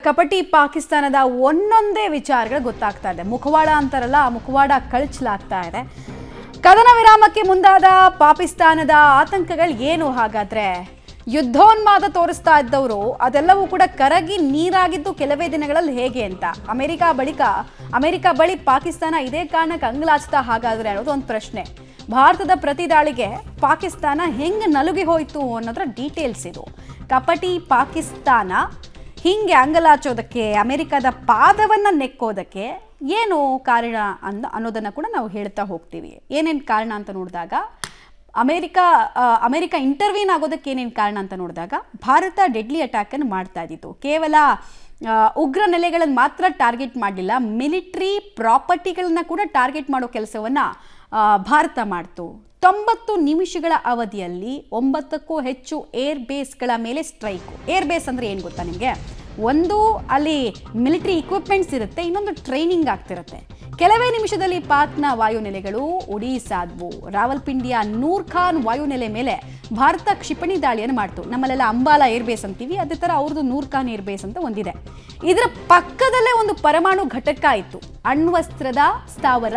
ಕಪಟಿ ಪಾಕಿಸ್ತಾನದ ಒಂದೊಂದೇ ವಿಚಾರಗಳು ಗೊತ್ತಾಗ್ತಾ ಇದೆ. ಮುಖವಾಡ ಅಂತಾರಲ್ಲ, ಆ ಮುಖವಾಡ ಕಳಚಲಾಗ್ತಾ ಇದೆ. ಕದನ ವಿರಾಮಕ್ಕೆ ಮುಂದಾದ ಪಾಕಿಸ್ತಾನದ ಆತಂಕಗಳು ಏನು? ಹಾಗಾದ್ರೆ ಯುದ್ಧೋನ್ಮಾದ ತೋರಿಸ್ತಾ ಇದ್ದವರು ಅದೆಲ್ಲವೂ ಕೂಡ ಕರಗಿ ನೀರಾಗಿದ್ದು ಕೆಲವೇ ದಿನಗಳಲ್ಲಿ ಹೇಗೆ ಅಂತ ಅಮೆರಿಕ ಬಳಿ ಪಾಕಿಸ್ತಾನ ಇದೇ ಕಾರಣಕ್ಕೆ ಅಂಗಲಾಚ್ತಾ ಹಾಗಾದ್ರೆ ಅನ್ನೋದು ಒಂದು ಪ್ರಶ್ನೆ. ಭಾರತದ ಪ್ರತಿ ದಾಳಿಗೆ ಪಾಕಿಸ್ತಾನ ಹೆಂಗೆ ನಲುಗಿ ಹೋಯ್ತು ಅನ್ನೋದ್ರ ಡೀಟೇಲ್ಸ್ ಇದು. ಕಪಟಿ ಪಾಕಿಸ್ತಾನ ಹಿಂಗೆ ಅಂಗಲಾಚೋದಕ್ಕೆ, ಅಮೆರಿಕದ ಪಾದವನ್ನು ನೆಕ್ಕೋದಕ್ಕೆ ಏನು ಕಾರಣ ಅನ್ನೋದನ್ನು ಕೂಡ ನಾವು ಹೇಳ್ತಾ ಹೋಗ್ತೀವಿ. ಏನೇನು ಕಾರಣ ಅಂತ ನೋಡಿದಾಗ, ಅಮೆರಿಕ ಇಂಟರ್ವ್ಯೂನ್ ಆಗೋದಕ್ಕೆ ಏನೇನು ಕಾರಣ ಅಂತ ನೋಡಿದಾಗ, ಭಾರತ ಡೆಡ್ಲಿ ಅಟ್ಯಾಕನ್ನು ಮಾಡ್ತಾ ಇದ್ದಿತ್ತು. ಕೇವಲ ಉಗ್ರ ನೆಲೆಗಳನ್ನು ಮಾತ್ರ ಟಾರ್ಗೆಟ್ ಮಾಡಲಿಲ್ಲ, ಮಿಲಿಟ್ರಿ ಪ್ರಾಪರ್ಟಿಗಳನ್ನ ಕೂಡ ಟಾರ್ಗೆಟ್ ಮಾಡೋ ಕೆಲಸವನ್ನು ಭಾರತ ಮಾಡ್ತು. 90 ನಿಮಿಷಗಳ ಅವಧಿಯಲ್ಲಿ 9ಕ್ಕೂ ಹೆಚ್ಚು ಏರ್ ಬೇಸ್ಗಳ ಮೇಲೆ ಸ್ಟ್ರೈಕು. ಏರ್ ಬೇಸ್ ಅಂದರೆ ಏನು ಗೊತ್ತಾ ನಿಮಗೆ? ಒಂದು ಅಲ್ಲಿ ಮಿಲಿಟರಿ ಇಕ್ವಿಪ್ಮೆಂಟ್ಸ್ ಇರುತ್ತೆ, ಇನ್ನೊಂದು ಟ್ರೈನಿಂಗ್ ಆಗ್ತಿರುತ್ತೆ. ಕೆಲವೇ ನಿಮಿಷದಲ್ಲಿ ಪಾಕ್ನ ವಾಯುನೆಲೆಗಳು ಒಡಿಸಾದ್ವು. ರಾವಲ್ಪಿಂಡಿಯ ನೂರ್ ಖಾನ್ ವಾಯುನೆಲೆ ಮೇಲೆ ಭಾರತ ಕ್ಷಿಪಣಿ ದಾಳಿಯನ್ನು ಮಾಡ್ತು. ನಮ್ಮಲ್ಲೆಲ್ಲ ಅಂಬಾಲಾ ಏರ್ ಬೇಸ್ ಅಂತೀವಿ, ಅದೇ ಥರ ಅವ್ರದ್ದು ನೂರ್ ಖಾನ್ ಏರ್ ಬೇಸ್ ಅಂತ ಒಂದಿದೆ. ಇದರ ಪಕ್ಕದಲ್ಲೇ ಒಂದು ಪರಮಾಣು ಘಟಕ ಇತ್ತು, ಅಣ್ವಸ್ತ್ರದ ಸ್ಥಾವರ.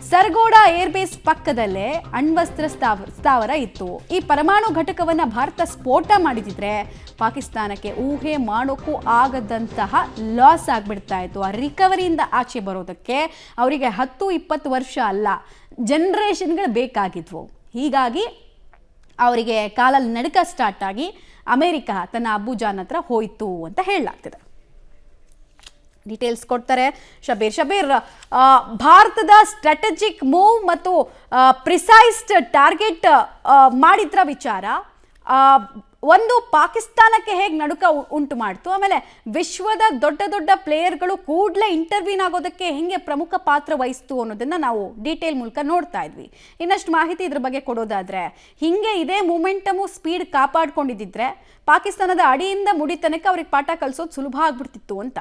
ಸರ್ಗೋಡಾ ಏರ್ಬೇಸ್ ಪಕ್ಕದಲ್ಲೇ ಅಣ್ವಸ್ತ್ರ ಸ್ಥಾವರ ಇತ್ತು. ಈ ಪರಮಾಣು ಘಟಕವನ್ನು ಭಾರತ ಸ್ಫೋಟ ಮಾಡಿದಿದ್ರೆ ಪಾಕಿಸ್ತಾನಕ್ಕೆ ಊಹೆ ಮಾಡೋಕ್ಕೂ ಆಗದಂತಹ ಲಾಸ್ ಆಗಿಬಿಡ್ತಾ ಇತ್ತು. ಆ ರಿಕವರಿಯಿಂದ ಆಚೆ ಬರೋದಕ್ಕೆ ಅವರಿಗೆ 10-20 ವರ್ಷ ಅಲ್ಲ, ಜನ್ರೇಷನ್ಗಳು ಬೇಕಾಗಿದ್ವು. ಹೀಗಾಗಿ ಅವರಿಗೆ ಕಾಲಲ್ಲಿ ನಡುಕ ಸ್ಟಾರ್ಟ್ ಆಗಿ ಅಮೆರಿಕ ತನ್ನ ಅಬುಜಾನ್ ಹತ್ರ ಹೋಯಿತು ಅಂತ ಹೇಳಲಾಗ್ತಿದೆ. ಡೀಟೇಲ್ಸ್ ಕೊಡ್ತಾರೆ ಶಬೀರ್. ಭಾರತದ ಸ್ಟ್ರಾಟಜಿಕ್ ಮೂವ್ ಮತ್ತು ಪ್ರಿಸೈಸ್ಡ್ ಟಾರ್ಗೆಟ್ ಮಾಡಿದ್ರ ವಿಚಾರ ಒಂದು ಪಾಕಿಸ್ತಾನಕ್ಕೆ ಹೇಗೆ ನಡುಕ ಉಂಟು ಮಾಡ್ತು, ಆಮೇಲೆ ವಿಶ್ವದ ದೊಡ್ಡ ದೊಡ್ಡ ಪ್ಲೇಯರ್ಗಳು ಕೂಡಲೇ ಇಂಟರ್ವ್ಯೂನ್ ಆಗೋದಕ್ಕೆ ಹೆಂಗೆ ಪ್ರಮುಖ ಪಾತ್ರ ವಹಿಸ್ತು ಅನ್ನೋದನ್ನು ನಾವು ಡೀಟೇಲ್ ಮೂಲಕ ನೋಡ್ತಾ ಇದ್ವಿ. ಇನ್ನಷ್ಟು ಮಾಹಿತಿ ಇದ್ರ ಬಗ್ಗೆ ಕೊಡೋದಾದ್ರೆ, ಹಿಂಗೆ ಇದೇ ಮೂಮೆಂಟಮು ಸ್ಪೀಡ್ ಕಾಪಾಡ್ಕೊಂಡಿದ್ದಿದ್ರೆ ಪಾಕಿಸ್ತಾನದ ಅಡಿಯಿಂದ ಮುಡಿ ತನಕ ಅವ್ರಿಗೆ ಪಾಠ ಕಲಿಸೋದು ಸುಲಭ ಆಗ್ಬಿಡ್ತಿತ್ತು ಅಂತ.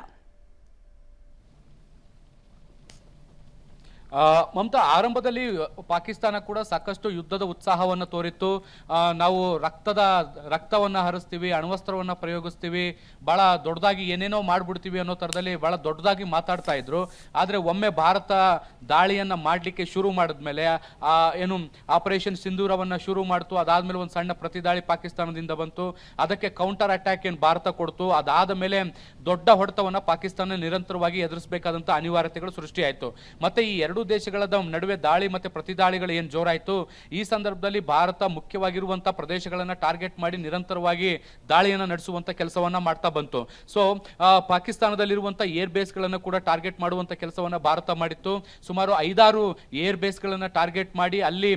ಮಮತಾ, ಆರಂಭದಲ್ಲಿ ಪಾಕಿಸ್ತಾನ ಕೂಡ ಸಾಕಷ್ಟು ಯುದ್ಧದ ಉತ್ಸಾಹವನ್ನು ತೋರಿತ್ತು. ನಾವು ರಕ್ತವನ್ನು ಹರಿಸ್ತೀವಿ, ಅಣ್ವಸ್ತ್ರವನ್ನು ಪ್ರಯೋಗಿಸ್ತೀವಿ, ಬಹಳ ದೊಡ್ಡದಾಗಿ ಏನೇನೋ ಮಾಡ್ಬಿಡ್ತೀವಿ ಅನ್ನೋ ಥರದಲ್ಲಿ ಬಹಳ ದೊಡ್ಡದಾಗಿ ಮಾತಾಡ್ತಾ ಇದ್ರು. ಆದರೆ ಒಮ್ಮೆ ಭಾರತ ದಾಳಿಯನ್ನು ಮಾಡಲಿಕ್ಕೆ ಶುರು ಮಾಡಿದ್ಮೇಲೆ, ಏನು ಆಪರೇಷನ್ ಸಿಂಧೂರವನ್ನು ಶುರು ಮಾಡ್ತು, ಅದಾದ್ಮೇಲೆ ಒಂದು ಸಣ್ಣ ಪ್ರತಿದಾಳಿ ಪಾಕಿಸ್ತಾನದಿಂದ ಬಂತು, ಅದಕ್ಕೆ ಕೌಂಟರ್ ಅಟ್ಯಾಕ್ ಏನು ಭಾರತ ಕೊಡ್ತು, ಅದಾದ ಮೇಲೆ ದೊಡ್ಡ ಹೊಡೆತವನ್ನು ಪಾಕಿಸ್ತಾನ ನಿರಂತರವಾಗಿ ಎದುರಿಸಬೇಕಾದಂಥ ಅನಿವಾರ್ಯತೆಗಳು ಸೃಷ್ಟಿಯಾಯಿತು. ಮತ್ತೆ ಈ ಎರಡು ದೇಶಗಳ ನಡುವೆ ದಾಳಿ ಮತ್ತೆ ಪ್ರತಿದಾಳಿಗಳು ಏನು ಜೋರಾಯಿತು, ಈ ಸಂದರ್ಭದಲ್ಲಿ ಭಾರತ ಮುಖ್ಯವಾಗಿರುವಂತಹ ಪ್ರದೇಶಗಳನ್ನು ಟಾರ್ಗೆಟ್ ಮಾಡಿ ನಿರಂತರವಾಗಿ ದಾಳಿಯನ್ನು ನಡೆಸುವಂತ ಕೆಲಸವನ್ನ ಮಾಡ್ತಾ ಬಂತು. ಸೊ ಪಾಕಿಸ್ತಾನದಲ್ಲಿರುವಂತಹ ಏರ್ ಬೇಸ್ಗಳನ್ನು ಕೂಡ ಟಾರ್ಗೆಟ್ ಮಾಡುವಂತ ಕೆಲಸವನ್ನ ಭಾರತ ಮಾಡಿತ್ತು. ಸುಮಾರು 5-6 ಏರ್ ಬೇಸ್ಗಳನ್ನು ಟಾರ್ಗೆಟ್ ಮಾಡಿ ಅಲ್ಲಿ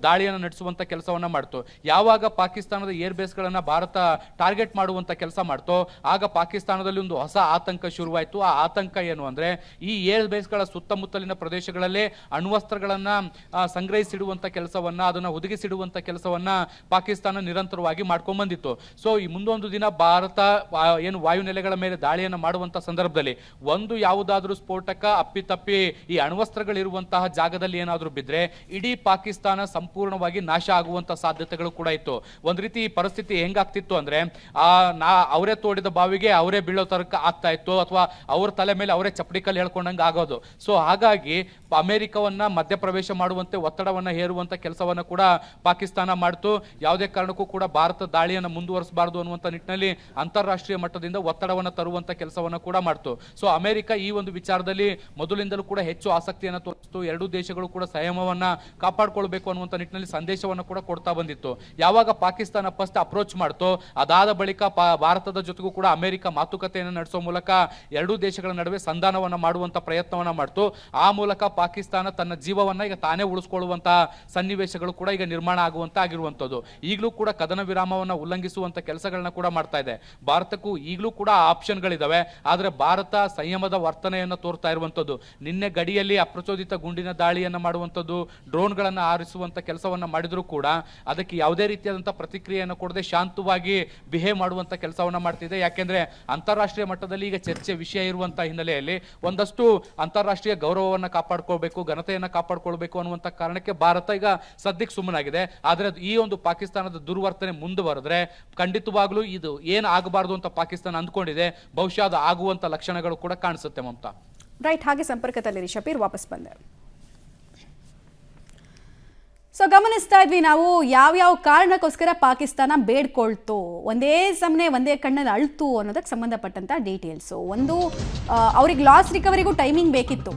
ದಾಳಿಯನ್ನು ನಡೆಸುವಂತ ಕೆಲಸವನ್ನ ಮಾಡ್ತು. ಯಾವಾಗ ಪಾಕಿಸ್ತಾನದ ಏರ್ ಬೇಸ್ಗಳನ್ನ ಭಾರತ ಟಾರ್ಗೆಟ್ ಮಾಡುವಂತ ಕೆಲಸ ಮಾಡ್ತೋ, ಆಗ ಪಾಕಿಸ್ತಾನದಲ್ಲಿ ಒಂದು ಹೊಸ ಆತಂಕ ಶುರುವಾಯಿತು. ಆ ಆತಂಕ ಏನು ಅಂದ್ರೆ, ಈ ಏರ್ ಬೇಸ್ಗಳ ಸುತ್ತಮುತ್ತಲಿನ ಪ್ರದೇಶಗಳಲ್ಲೇ ಅಣ್ವಸ್ತ್ರಗಳನ್ನ ಸಂಗ್ರಹಿಸಿಡುವಂತ ಕೆಲಸವನ್ನ, ಅದನ್ನ ಒದಗಿಸಿಡುವಂತ ಕೆಲಸವನ್ನ ಪಾಕಿಸ್ತಾನ ನಿರಂತರವಾಗಿ ಮಾಡ್ಕೊಂಡ್ ಬಂದಿತ್ತು. ಸೊ ಈ ಮುಂದೊಂದು ದಿನ ಭಾರತ ಏನು ವಾಯುನೆಲೆಗಳ ಮೇಲೆ ದಾಳಿಯನ್ನು ಮಾಡುವಂತ ಸಂದರ್ಭದಲ್ಲಿ ಒಂದು ಯಾವುದಾದ್ರೂ ಸ್ಫೋಟಕ ಅಪ್ಪಿತಪ್ಪಿ ಈ ಅಣ್ವಸ್ತ್ರಗಳಿರುವಂತಹ ಜಾಗದಲ್ಲಿ ಏನಾದ್ರೂ ಬಿದ್ರೆ ಇಡೀ ಪಾಕಿಸ್ತಾನ ಸಂಪೂರ್ಣವಾಗಿ ನಾಶ ಆಗುವಂತ ಸಾಧ್ಯತೆಗಳು ಕೂಡ ಇತ್ತು. ಒಂದ್ ರೀತಿ ಈ ಪರಿಸ್ಥಿತಿ ಹೆಂಗಾಗ್ತಿತ್ತು ಅಂದ್ರೆ, ಅವರೇ ತೋಡಿದ ಬಾವಿಗೆ ಅವರೇ ಬೀಳೋ ತರಕ ಆಗ್ತಾ ಇತ್ತು, ಅಥವಾ ಅವ್ರ ತಲೆ ಮೇಲೆ ಅವರೇ ಚಪ್ಪಡಿ ಕಲ್ಲು ಹೇಳ್ಕೊಂಡಂಗೆ ಆಗೋದು. ಸೊ ಹಾಗಾಗಿ ಅಮೆರಿಕವನ್ನ ಮಧ್ಯಪ್ರವೇಶ ಮಾಡುವಂತೆ ಒತ್ತಡವನ್ನ ಹೇರುವಂತ ಕೆಲಸವನ್ನ ಕೂಡ ಪಾಕಿಸ್ತಾನ ಮಾಡ್ತು. ಯಾವುದೇ ಕಾರಣಕ್ಕೂ ಕೂಡ ಭಾರತ ದಾಳಿಯನ್ನು ಮುಂದುವರಿಸಬಾರದು ಅನ್ನುವಂತ ನಿಟ್ಟಿನಲ್ಲಿ ಅಂತಾರಾಷ್ಟ್ರೀಯ ಮಟ್ಟದಿಂದ ಒತ್ತಡವನ್ನ ತರುವಂತ ಕೆಲಸವನ್ನ ಕೂಡ ಮಾಡ್ತು. ಸೊ ಅಮೆರಿಕ ಈ ಒಂದು ವಿಚಾರದಲ್ಲಿ ಮೊದಲಿಂದಲೂ ಕೂಡ ಹೆಚ್ಚು ಆಸಕ್ತಿಯನ್ನು ತೋರಿಸ್ತು. ಎರಡೂ ದೇಶಗಳು ಕೂಡ ಸಂಯಮವನ್ನ ಕಾಪಾಡಿಕೊಳ್ಬೇಕು ಅನ್ನುವಂತ ನಿಟ್ಟಿನಲ್ಲಿ ಸಂದೇಶವನ್ನು ಕೂಡ ಕೊಡ್ತಾ ಬಂದಿತ್ತು. ಯಾವಾಗ ಪಾಕಿಸ್ತಾನ ಫಸ್ಟ್ ಅಪ್ರೋಚ್ ಮಾಡ್ತೋ, ಅದಾದ ಬಳಿಕ ಭಾರತದ ಜೊತೆಗೂ ಕೂಡ ಅಮೆರಿಕ ಮಾತುಕತೆಯನ್ನು ನಡೆಸೋ ಮೂಲಕ ಎರಡೂ ದೇಶಗಳ ನಡುವೆ ಸಂಧಾನವನ್ನ ಮಾಡುವಂತ ಪ್ರಯತ್ನವನ್ನ ಮಾಡ್ತು. ಆ ಮೂಲಕ ಪಾಕಿಸ್ತಾನ ತನ್ನ ಜೀವವನ್ನ ಈಗ ತಾನೇ ಉಳಿಸ್ಕೊಳ್ಳುವಂತಹ ಸನ್ನಿವೇಶಗಳು ಕೂಡ ಈಗ ನಿರ್ಮಾಣ ಆಗುವಂತ ಆಗಿರುವಂತದ್ದು. ಈಗಲೂ ಕೂಡ ಕದನ ವಿರಾಮವನ್ನ ಉಲ್ಲಂಘಿಸುವಂತ ಕೆಲಸಗಳನ್ನ ಕೂಡ ಮಾಡ್ತಾ ಇದೆ. ಭಾರತಕ್ಕೂ ಈಗಲೂ ಕೂಡ ಆಪ್ಷನ್ಗಳಿದಾವೆ, ಆದ್ರೆ ಭಾರತ ಸಂಯಮದ ವರ್ತನೆಯನ್ನ ತೋರ್ತಾ ಇರುವಂತದ್ದು. ನಿನ್ನೆ ಗಡಿಯಲ್ಲಿ ಅಪ್ರಚೋದಿತ ಗುಂಡಿನ ದಾಳಿಯನ್ನ ಮಾಡುವಂತದ್ದು, ಡ್ರೋನ್ಗಳನ್ನ ಆರಿಸುವಂತ ಕೆಲಸವನ್ನ ಮಾಡಿದ್ರು ಕೂಡ ಅದಕ್ಕೆ ಯಾವುದೇ ರೀತಿಯಾದಂತಹ ಪ್ರತಿಕ್ರಿಯೆಯನ್ನು ಕೊಡದೆ ಶಾಂತವಾಗಿ ಬಿಹೇವ್ ಮಾಡುವಂತ ಕೆಲಸವನ್ನ ಮಾಡ್ತಿದೆ. ಯಾಕೆಂದ್ರೆ ಅಂತಾರಾಷ್ಟ್ರೀಯ ಮಟ್ಟದಲ್ಲಿ ಈಗ ಚರ್ಚೆ ವಿಷಯ ಇರುವಂತಹ ಹಿನ್ನೆಲೆಯಲ್ಲಿ ಒಂದಷ್ಟು ಅಂತಾರಾಷ್ಟ್ರೀಯ ಗೌರವವನ್ನ ಕಾಪಾಡ್ಕೊಳ್ಬೇಕು, ಘನತೆಯನ್ನ ಕಾಪಾಡ್ಕೊಳ್ಬೇಕು ಅನ್ನುವಂಥ ಕಾರಣಕ್ಕೆ ಭಾರತ ಈಗ ಸದ್ಯಕ್ಕೆ ಸುಮ್ಮನಾಗಿದೆ. ಆದರೆ ಈ ಒಂದು ಪಾಕಿಸ್ತಾನದ ದುರ್ವರ್ತನೆ ಮುಂದುವರೆದ್ರೆ ಖಂಡಿತವಾಗ್ಲೂ ಇದು ಏನು ಆಗಬಾರ್ದು ಅಂತ ಪಾಕಿಸ್ತಾನ ಅಂದ್ಕೊಂಡಿದೆ, ಬಹುಶಃ ಅದು ಆಗುವಂತ ಲಕ್ಷಣಗಳು ಕೂಡ ಕಾಣಿಸುತ್ತೆ ಮಮತಾ. ರೈಟ್, ಹಾಗೆ ಸಂಪರ್ಕದಲ್ಲಿರಿ ಶಬೀರ್, ವಾಪಸ್ ಬಂದೆ. ಸೊ ಗಮನಿಸ್ತಾ ಇದ್ವಿ ನಾವು ಯಾವ್ಯಾವ ಕಾರಣಕ್ಕೋಸ್ಕರ ಪಾಕಿಸ್ತಾನ ಬೇಡ್ಕೊಳ್ತು, ಒಂದೇ ಸಮನೆ ಒಂದೇ ಕಣ್ಣಲ್ಲಿ ಅಳ್ತು ಅನ್ನೋದಕ್ಕೆ ಸಂಬಂಧಪಟ್ಟಂತ ಡೀಟೇಲ್ಸು. ಒಂದು, ಅವ್ರಿಗೆ ಲಾಸ್ ರಿಕವರಿಗೂ ಟೈಮಿಂಗ್ ಬೇಕಿತ್ತು.